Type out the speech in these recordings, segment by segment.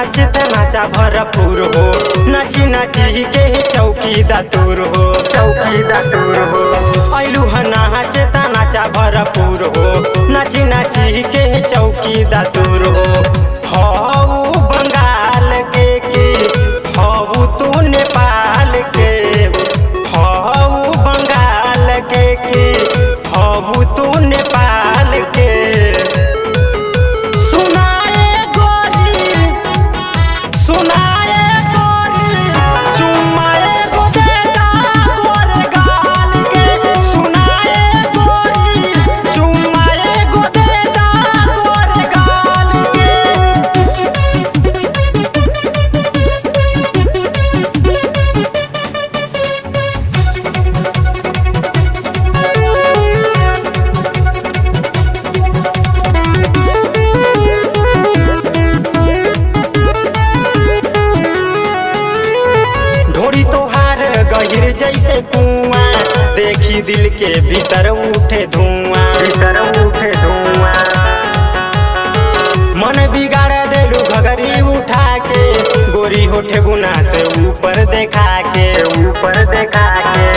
नाच त नाचा भरपूर हो, नाची नाची के चौकी दातुर हो, चौकी दातुर हो। ऐलू ह नाच त नाचा भरपूर हो, नाची नाची के चौकी दातुर हो। हऊ बंगाल के हऊ तू नेपाल के, हऊ बंगाल के हऊ तू नेपाल के। सुनाए गोरी चुम्माए गो देता गोरे गाल के। सुनाए गोरी चुम्माए गो देता गोरे गाल के। ढोरी तोहार गहिर जैसे कुआं, देखी दिल के भीतर उठे धुआं, भीतर उठे धुआं। मन बिगाड़ देलू घगरी उठा के, गोरी होठे गुना से ऊपर देखा के, ऊपर देखा के।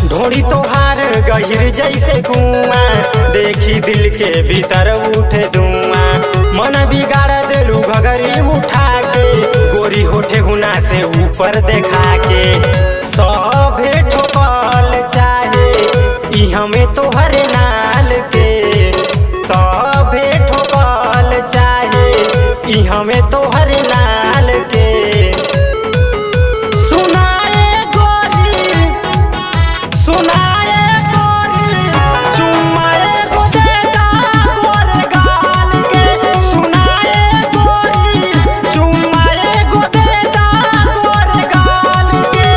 ढोरी तोहार गहिर जैसे कुआं, देखी दिल के भीतर उठे धुआं। मन बिगाड़ देलू घगरी उठा के, गोरी होठे गुना से ऊपर देखा के। सभे ठोकल चाहे ई हमें तोहर नाल के, सभे ठोकल चाहे ई हमें तोहर नाल के। सुनाए गोरी चुम्माए गो देता गोरे गाल के। सुनाए गोरी चुम्माए गो देता गोरे गाल के।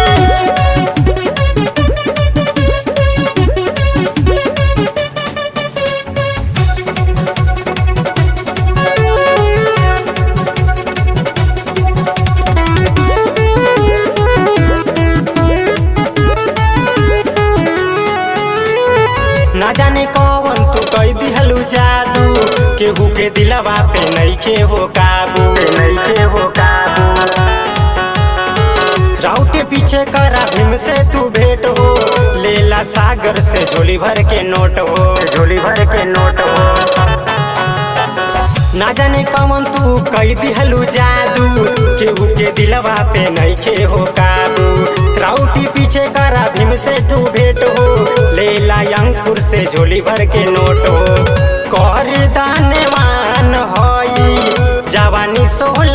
ना जाने कौन तू कई दिहलू जादू, केहू के दिलवा पे नइखे हो काबू, नइखे हो काबू। राउत के पीछे करा भीम से तू भेंट हो, लेला सागर से झोली भर के नोट हो, झोली भर के नोट हो। ना जाने कौन तू कई दिहलू जादू, केहू के दिलवा पे नइखे हो काबू। राउटी पीछे करा भीम से तू भेंट हो, लेला अंकुर से झोली भर के नोट हो। कर दाने मान होई जवानी सोल